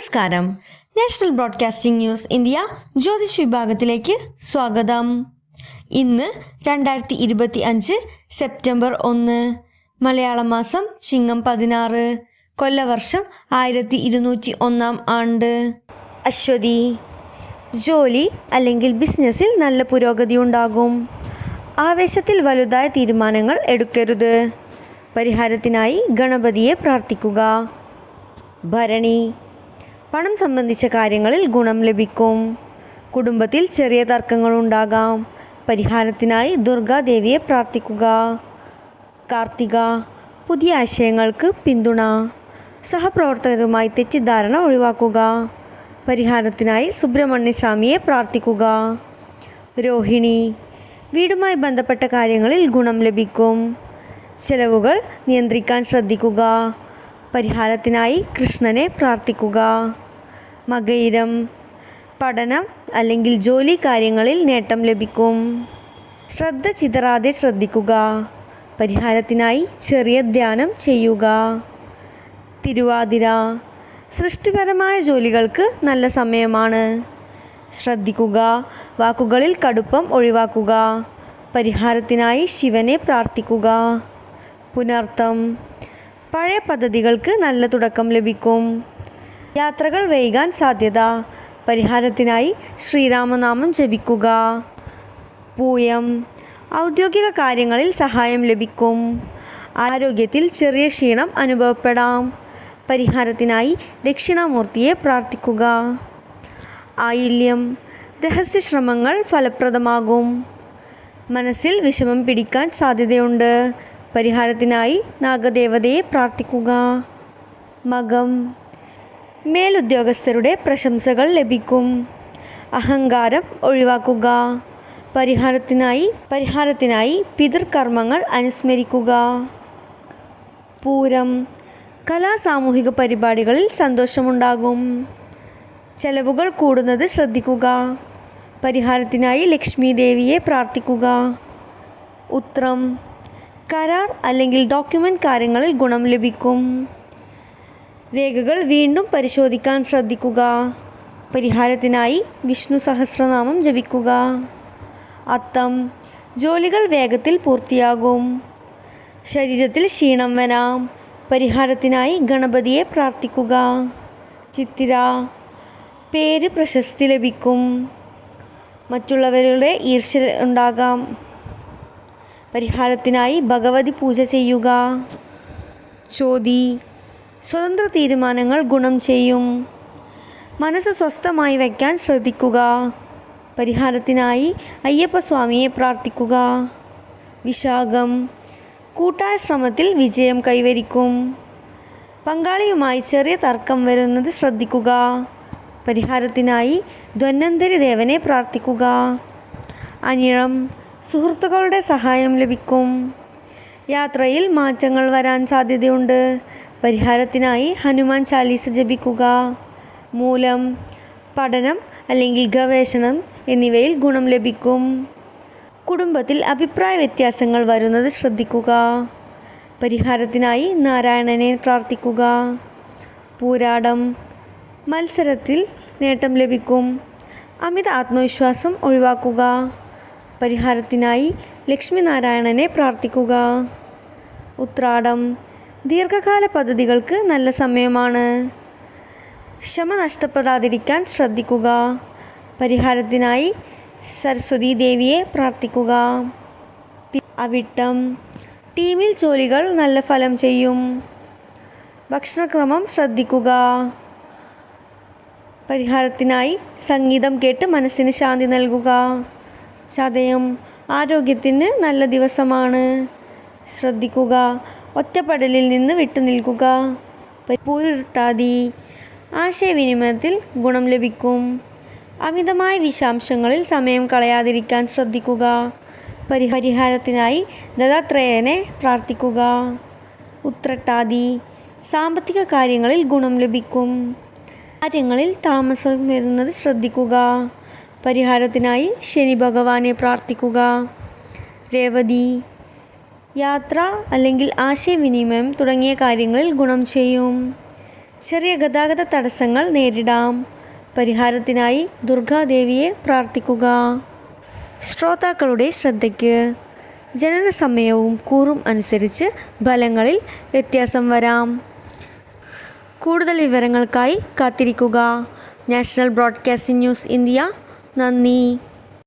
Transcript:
നമസ്കാരം. National broadcasting news India Jyothish വിഭാഗത്തിലേക്ക് സ്വാഗതം. ഇന്ന് 2025 സെപ്റ്റംബർ 1, മലയാള മാസം ചിങ്ങം 16, കൊല്ലവർഷം 1201 ആണ്ട്. അശ്വതി. ജോലി അല്ലെങ്കിൽ ബിസിനസ്സിൽ നല്ല പുരോഗതി ഉണ്ടാകും. ആവേശത്തിൽ വലുതായ തീരുമാനങ്ങൾ എടുക്കരുത്. പരിഹാരത്തിനായി ഗണപതിയെ പ്രാർത്ഥിക്കുക. ഭരണി. പണം സംബന്ധിച്ച കാര്യങ്ങളിൽ ഗുണം ലഭിക്കും. കുടുംബത്തിൽ ചെറിയ തർക്കങ്ങളുണ്ടാകാം. പരിഹാരത്തിനായി ദുർഗാദേവിയെ പ്രാർത്ഥിക്കുക. കാർത്തിക. പുതിയ ആശയങ്ങൾക്ക് പിന്തുണ. സഹപ്രവർത്തകരുമായി തെറ്റിദ്ധാരണ ഒഴിവാക്കുക. പരിഹാരത്തിനായി സുബ്രഹ്മണ്യസ്വാമിയെ പ്രാർത്ഥിക്കുക. രോഹിണി. വീടുമായി ബന്ധപ്പെട്ട കാര്യങ്ങളിൽ ഗുണം ലഭിക്കും. ചെലവുകൾ നിയന്ത്രിക്കാൻ ശ്രദ്ധിക്കുക. പരിഹാരത്തിനായി കൃഷ്ണനെ പ്രാർത്ഥിക്കുക. മകയിരം. പഠനം അല്ലെങ്കിൽ ജോലി കാര്യങ്ങളിൽ നേട്ടം ലഭിക്കും. ശ്രദ്ധ ചിതറാതെ ശ്രദ്ധിക്കുക. പരിഹാരത്തിനായി ചെറിയ ധ്യാനം ചെയ്യുക. തിരുവാതിര. സൃഷ്ടിപരമായ ജോലികൾക്ക് നല്ല സമയമാണ്. ശ്രദ്ധിക്കുക. വാക്കുകളിൽ കടുപ്പം ഒഴിവാക്കുക. പരിഹാരത്തിനായി ശിവനെ പ്രാർത്ഥിക്കുക. പുനർത്തം. പഴയ പദ്ധതികൾക്ക് നല്ല തുടക്കം ലഭിക്കും. യാത്രകൾ വൈകാൻ സാധ്യത. പരിഹാരത്തിനായി ശ്രീരാമനാമം ജപിക്കുക. പൂയം. ഔദ്യോഗിക കാര്യങ്ങളിൽ സഹായം ലഭിക്കും. ആരോഗ്യത്തിൽ ചെറിയ ക്ഷീണം അനുഭവപ്പെടാം. പരിഹാരത്തിനായി ദക്ഷിണാമൂർത്തിയെ പ്രാർത്ഥിക്കുക. ആയില്യം. രഹസ്യശ്രമങ്ങൾ ഫലപ്രദമാകും. മനസ്സിൽ വിഷമം പിടിക്കാൻ സാധ്യതയുണ്ട്. പരിഹാരത്തിനായി നാഗദേവതയെ പ്രാർത്ഥിക്കുക. മകം. മേലുദ്യോഗസ്ഥരുടെ പ്രശംസകൾ ലഭിക്കും. അഹങ്കാരം ഒഴിവാക്കുക. പരിഹാരത്തിനായി പിതൃകർമ്മങ്ങൾ അനുസ്മരിക്കുക. പൂരം. സാമൂഹിക പരിപാടികളിൽ സന്തോഷമുണ്ടാകും. ചെലവുകൾ കൂടുന്നത് ശ്രദ്ധിക്കുക. പരിഹാരത്തിനായി ലക്ഷ്മി ദേവിയെ പ്രാർത്ഥിക്കുക. ഉത്രം. കരാർ അല്ലെങ്കിൽ ഡോക്യുമെൻ്റ് കാര്യങ്ങളിൽ ഗുണം ലഭിക്കും. രേഖകൾ വീണ്ടും പരിശോധിക്കാൻ ശ്രദ്ധിക്കുക. പരിഹാരത്തിനായി വിഷ്ണു സഹസ്രനാമം ജപിക്കുക. അത്തം. ജോലികൾ വേഗത്തിൽ പൂർത്തിയാകും. ശരീരത്തിൽ ക്ഷീണം വരാം. പരിഹാരത്തിനായി ഗണപതിയെ പ്രാർത്ഥിക്കുക. ചിത്തിര. പേര് പ്രശസ്തി ലഭിക്കും. മറ്റുള്ളവരുടെ ഈർഷ്യ ഉണ്ടാകാം. പരിഹാരത്തിനായി ഭഗവതി പൂജ ചെയ്യുക. ചോതി. സ്വതന്ത്ര തീരുമാനങ്ങൾ ഗുണം ചെയ്യും. മനസ്സ് സ്വസ്ഥമായി വയ്ക്കാൻ ശ്രദ്ധിക്കുക. പരിഹാരത്തിനായി അയ്യപ്പസ്വാമിയെ പ്രാർത്ഥിക്കുക. വിശാഖം. കൂട്ടായ ശ്രമത്തിൽ വിജയം കൈവരിക്കും. പങ്കാളിയുമായി ചെറിയ തർക്കം വരുന്നത് ശ്രദ്ധിക്കുക. പരിഹാരത്തിനായി ധന്വന്തരി ദേവനെ പ്രാർത്ഥിക്കുക. അനിഴം. സുഹൃത്തുക്കളുടെ സഹായം ലഭിക്കും. യാത്രയിൽ മാറ്റങ്ങൾ വരാൻ സാധ്യതയുണ്ട്. പരിഹാരത്തിനായി ഹനുമാൻ ചാലീസ ജപിക്കുക. മൂലം. പഠനം അല്ലെങ്കിൽ ഗവേഷണം എന്നിവയിൽ ഗുണം ലഭിക്കും. കുടുംബത്തിൽ അഭിപ്രായ വ്യത്യാസങ്ങൾ വരുന്നത് ശ്രദ്ധിക്കുക. പരിഹാരത്തിനായി നാരായണനെ പ്രാർത്ഥിക്കുക. പൂരാടം. മത്സരത്തിൽ നേട്ടം ലഭിക്കും. അമിത ആത്മവിശ്വാസം ഒഴിവാക്കുക. പരിഹാരത്തിനായി ലക്ഷ്മി നാരായണനെ പ്രാർത്ഥിക്കുക. ഉത്രാടം. ദീർഘകാല പദ്ധതികൾക്ക് നല്ല സമയമാണ്. ക്ഷമ നഷ്ടപ്പെടാതിരിക്കാൻ ശ്രദ്ധിക്കുക. പരിഹാരത്തിനായി സരസ്വതി ദേവിയെ പ്രാർത്ഥിക്കുക. അവിട്ടം. ടീമിൽ ജോലികൾ നല്ല ഫലം ചെയ്യും. ഭക്ഷണക്രമം ശ്രദ്ധിക്കുക. പരിഹാരത്തിനായി സംഗീതം കേട്ട് മനസ്സിന് ശാന്തി നൽകുക. ചതയം. ആരോഗ്യത്തിന് നല്ല ദിവസമാണ്. ശ്രദ്ധിക്കുക. ഒറ്റപ്പെടലിൽ നിന്ന് വിട്ടുനിൽക്കുക. പൂരുരുട്ടാതി. ആശയവിനിമയത്തിൽ ഗുണം ലഭിക്കും. അമിതമായ വിഷാംശങ്ങളിൽ സമയം കളയാതിരിക്കാൻ ശ്രദ്ധിക്കുക. പരിഹാരത്തിനായി ദത്താത്രേയനെ പ്രാർത്ഥിക്കുക. ഉത്രട്ടാതി. സാമ്പത്തിക കാര്യങ്ങളിൽ ഗുണം ലഭിക്കും. കാര്യങ്ങളിൽ താമസം വരുന്നത് ശ്രദ്ധിക്കുക. പരിഹാരത്തിനായി ശനി ഭഗവാനെ പ്രാർത്ഥിക്കുക. രേവതി. യാത്ര അല്ലെങ്കിൽ ആശയവിനിമയം തുടങ്ങിയ കാര്യങ്ങളിൽ ഗുണം ചെയ്യും. ചെറിയ ഗതാഗത തടസ്സങ്ങൾ നേരിടാം. പരിഹാരത്തിനായി ദുർഗാദേവിയെ പ്രാർത്ഥിക്കുക. ശ്രോതാക്കളുടെ ശ്രദ്ധയ്ക്ക്. ജനന സമയവും കൂറും അനുസരിച്ച് ഫലങ്ങളിൽ വ്യത്യാസം വരാം. കൂടുതൽ വിവരങ്ങൾക്കായി കാത്തിരിക്കുക. National broadcasting news India. നന്ദി.